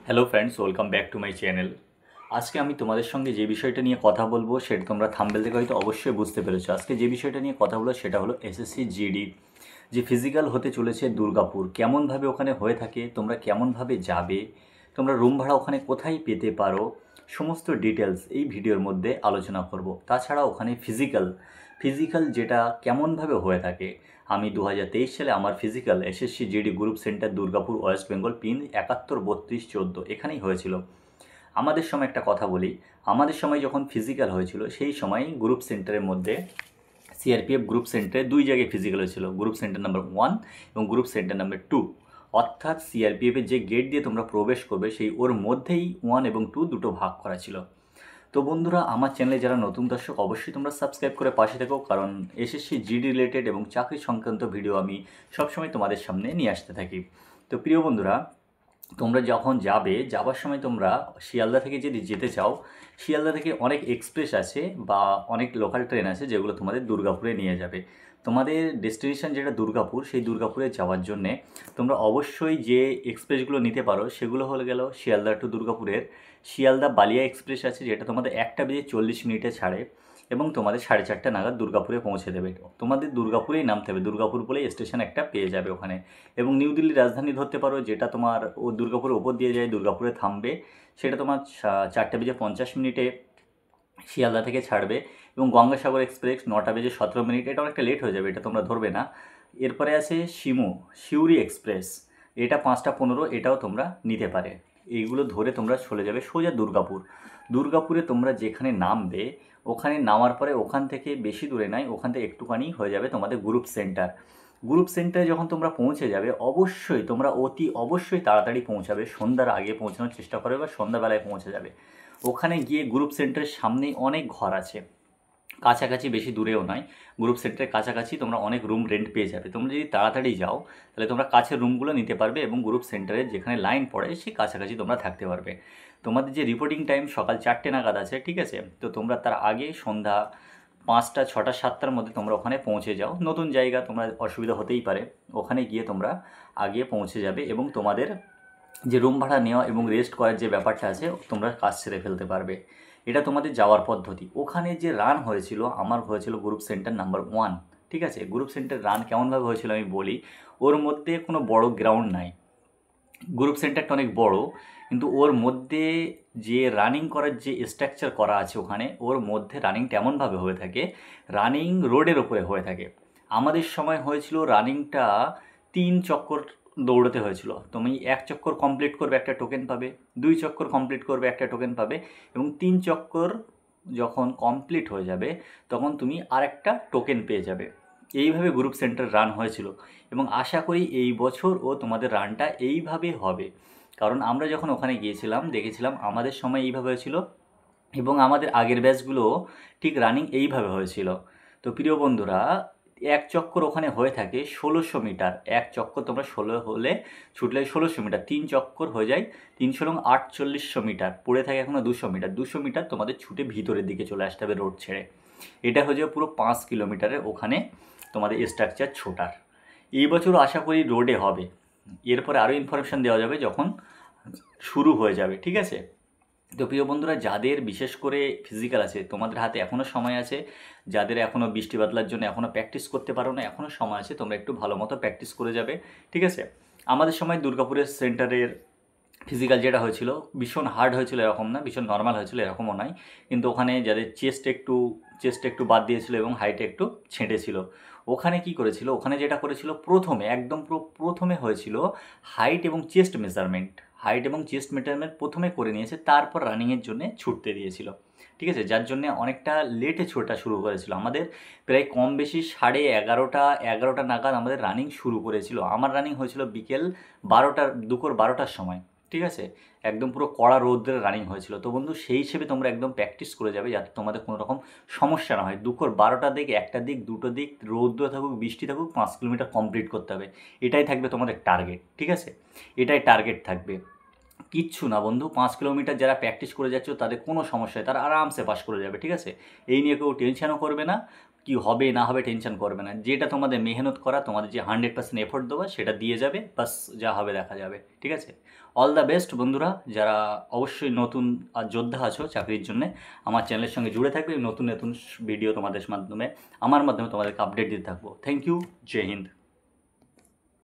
Hello friends, welcome back to my channel. আজকে আমি তোমাদের সঙ্গে যে বিষয়টা নিয়ে কথা বলবো সেটা তোমরা থাম্বনেল থেকে হয়তো অবশ্যই বুঝতে পেরেছো। আজকে যে বিষয়টা নিয়ে কথা বলবো সেটা হলো এসএসসি জিডি যে ফিজিক্যাল হতে চলেছে দুর্গাপুর, কেমনভাবে ওখানে হয়ে থাকে, তোমরা কেমনভাবে যাবে, তোমরা রুম ভাড়া ওখানে কোথায় পেতে পারো, সমস্ত ডিটেলস এই ভিডিওর মধ্যে আলোচনা করব। তাছাড়া ওখানে ফিজিক্যাল যেটা কেমনভাবে হয়ে থাকে, আমি 2023 সালে আমার physical SSC GD group centre Durgapur West Bengal pin 713214 এখানেই হয়েছিল। আমাদের সময় একটা কথা বলি, আমাদের সময় যখন ফিজিক্যাল হয়েছিল সেই সময় গ্রুপ সেন্টারের মধ্যে সিআরপিএফ গ্রুপ সেন্টারে দুই জায়গায় ফিজিক্যাল হয়েছিল, গ্রুপ সেন্টার নাম্বার 1 এবং গ্রুপ সেন্টার নাম্বার 2। অর্থাৎ সিআরপিএফের যে গেট দিয়ে তোমরা প্রবেশ করবে সেই ওর মধ্যেই 1 এবং 2 দুটো ভাগ করা ছিল। তো বন্ধুরা, আমার চ্যানেলে যারা নতুন দর্শক অবশ্যই তোমরা সাবস্ক্রাইব করে পাশে থেকো, কারণ এসএসসি জিডি রিলেটেড এবং চাকরি সংক্রান্ত ভিডিও আমি সবসময় তোমাদের সামনে নিয়ে আসতে থাকি। তো প্রিয় বন্ধুরা, তোমরা যখন যাবার সময় তোমরা শিয়ালদা থেকে যদি যেতে চাও, শিয়ালদা থেকে অনেক এক্সপ্রেস আছে বা অনেক লোকাল ট্রেন আছে যেগুলো তোমাদের দুর্গাপুরে নিয়ে যাবে। তোমাদের ডেস্টিনেশন যেটা দুর্গাপুর, সেই দুর্গাপুরে যাওয়ার জন্যে তোমরা অবশ্যই যে এক্সপ্রেসগুলো নিতে পারো সেগুলো হয়ে গেল শিয়ালদা টু দুর্গাপুরের শিয়ালদা বালিয়া এক্সপ্রেস আছে, যেটা তোমাদের 1:40 ছাড়ে এবং তোমাদের 4:30 নাগাদ দুর্গাপুরে পৌঁছে দেবে। তোমাদের দুর্গাপুরেই নামতে হবে, দুর্গাপুর বলেই স্টেশন একটা পেয়ে যাবে ওখানে। এবং নিউ দিল্লি রাজধানী ধরতে পারো, যেটা তোমার ও দুর্গাপুরের ওপর দিয়ে যায়, দুর্গাপুরে থামবে, সেটা তোমার 4:50 শিয়ালদা থেকে ছাড়বে। এবং গঙ্গাসাগর এক্সপ্রেস 9:17, এটা অনেকটা লেট হয়ে যাবে, এটা তোমরা ধরবে না। এরপরে আছে সিউড়ি এক্সপ্রেস, এটা 5:15, এটাও তোমরা নিতে পারে। এইগুলো ধরে তোমরা চলে যাবে সোজা দুর্গাপুরে তোমরা যেখানে নামবে, ওখানে নামার পরে ওখান থেকে বেশি দূরে নয়, ওখান থেকে একটুখানি হয়ে যাবে তোমাদের গ্রুপ সেন্টারে যখন তোমরা পৌঁছে যাবে, অবশ্যই তোমরা অতি অবশ্যই তাড়াতাড়ি পৌঁছাবে, সন্ধ্যার আগে পৌঁছানোর চেষ্টা করবে বা সন্ধ্যাবেলায় পৌঁছে যাবে। ওখানে গিয়ে গ্রুপ সেন্টারের সামনেই অনেক ঘর আছে, কাছাকাছি, বেশি দূরেও নয়। গ্রুপ সেন্টারের কাছাকাছি তোমরা অনেক রুম রেন্ট পেয়ে যাবে। তোমরা যদি তাড়াতাড়ি যাও তাহলে তোমরা কাছের রুমগুলো নিতে পারবে এবং গ্রুপ সেন্টারে যেখানে লাইন পড়ে সেই কাছাকাছি তোমরা থাকতে পারবে। তোমাদের যে রিপোর্টিং টাইম সকাল 4টে নাগাদ আছে, ঠিক আছে? তো তোমরা তার আগে সন্ধ্যা 5টা, 6টা, 7টার মধ্যে তোমরা ওখানে পৌঁছে যাও। নতুন জায়গা, তোমরা অসুবিধা হতেই পারে, ওখানে গিয়ে তোমরা আগে পৌঁছে যাবে এবং তোমাদের যে রুম ভাড়া নেওয়া এবং রেস্ট করার যে ব্যাপারটা আছে তোমরা কাজ সেরে ফেলতে পারবে। এটা তোমাদের যাওয়ার পদ্ধতি। ওখানে যে রান হয়েছিল, আমার হয়েছিল গ্রুপ সেন্টার নাম্বার 1, ঠিক আছে? গ্রুপ সেন্টার রান কেমনভাবে হয়েছিল আমি বলি। ওর মধ্যে কোনো বড় গ্রাউন্ড নাই, গ্রুপ সেন্টারটা অনেক বড়, কিন্তু ওর মধ্যে যে রানিং করার যে স্ট্রাকচার করা আছে ওখানে, ওর মধ্যে রানিংটা এমনভাবে হয়ে থাকে, রানিং রোডের ওপরে হয়ে থাকে। আমাদের সময় হয়েছিল রানিংটা 3 চক্কর দৌড়াতে হয়েছিল। তুমি 1 চক্কর কমপ্লিট করবে একটা টোকেন পাবে, 2 চক্কর কমপ্লিট করবে একটা টোকেন পাবে, এবং 3 চক্কর যখন কমপ্লিট হয়ে যাবে তখন তুমি আরেকটা টোকেন পেয়ে যাবে। এইভাবে গ্রুপ সেন্টার রান হয়েছিল এবং আশা করি এই বছরও তোমাদের রানটা এইভাবে হবে, কারণ আমরা যখন ওখানে গিয়েছিলাম দেখেছিলাম আমাদের সময় এইভাবে হয়েছিল এবং আমাদের আগের ব্যাচগুলো ঠিক রানিং এইভাবে হয়েছিল। তো প্রিয় বন্ধুরা, 1 চক্কর ওখানে হয়ে থাকে 1600 মিটার। 1 চক্কর তোমরা 16 হলে ছুটলে 1600 মিটার, 3 চক্কর হয়ে যায় 3 × 4800 মিটার, পড়ে থাকে এখনও 200 মিটার। 200 মিটার তোমাদের ছুটে ভিতরের দিকে চলে আসতে হবে রোড ছেড়ে। এটা হয়ে যাবে পুরো 5 কিলোমিটারের ওখানে তোমাদের স্ট্রাকচার ছোটার। এই বছরও আশা করি রোডে হবে, এরপরে আরও ইনফরমেশান দেওয়া যাবে যখন শুরু হয়ে যাবে, ঠিক আছে? তো প্রিয় বন্ধুরা, যাদের বিশেষ করে ফিজিক্যাল আছে, তোমাদের হাতে এখনও সময় আছে। যাদের এখনও বৃষ্টি বাদলার জন্য এখনও প্র্যাকটিস করতে পারো না, এখনও সময় আছে, তোমরা একটু ভালো মতো প্র্যাকটিস করে যাবে, ঠিক আছে? আমাদের সময় দুর্গাপুরের সেন্টারের ফিজিক্যাল যেটা হয়েছিল ভীষণ হার্ড হয়েছিল এরকম না, ভীষণ নর্মাল হয়েছিল এরকমও নয়, কিন্তু ওখানে যাদের চেস্ট একটু বাদ দিয়েছিল এবং হাইটে একটু ছেঁটেছিল, ওখানে কি করেছিল, ওখানে যেটা করেছিল প্রথমে একদম প্রথমে হয়েছিল হাইট এবং চেস্ট মেজারমেন্ট প্রথমে করে নিয়েছে, তারপর রানিংয়ের জন্য ছুটতে দিয়েছিল, ঠিক আছে? যার জন্য অনেকটা লেটে ছোটা শুরু করেছিল। আমাদের প্রায় কম বেশি 11:30 নাগাদ আমাদের রানিং শুরু করেছিল। আমার রানিং হয়েছিল বিকেল 12টার, দুপুর 12টার সময়, ঠিক আছে? একদম পুরো কড়া রৌদ্রে রানিং হয়েছিল। তো বন্ধু, সেই হিসেবে তোমরা একদম প্র্যাকটিস করে যাবে যাতে তোমাদের কোনো রকম সমস্যা না হয়। দুপুর 12টার দিক, 1টার দিক, 2টোর দিক, রৌদ্র থাকুক বৃষ্টি থাকুক, 5 কিলোমিটার কমপ্লিট করতে হবে। এটাই থাকবে তোমাদের টার্গেট, ঠিক আছে? এটাই টার্গেট থাকবে, কিচ্ছু না বন্ধু। 5 কিলোমিটার যারা প্র্যাকটিস করে যাচ্ছ তাদের কোনো সমস্যা নেই, তারা আরামসে পাস করে যাবে, ঠিক আছে? এই নিয়ে কেউ টেনশনও করবে না, কি হবে না হবে টেনশন করবে না, যেটা তোমাদের মেহনত করা, তোমাদের যে 100% এফোর্ট দেওয়া সেটা দিয়ে যাবে, বাস যা হবে দেখা যাবে। ঠিক আছে, অল দ্য বেস্ট বন্ধুরা, যারা অবশ্যই নতুন যোদ্ধা আছো চাকরির জন্য, আমার চ্যানেলের সঙ্গে জুড়ে থাকবে। নতুন নতুন ভিডিও তোমাদের মাধ্যমে, আমার মাধ্যমে তোমাদেরকে আপডেট দিতে থাকবো। থ্যাংক ইউ, জয় হিন্দ।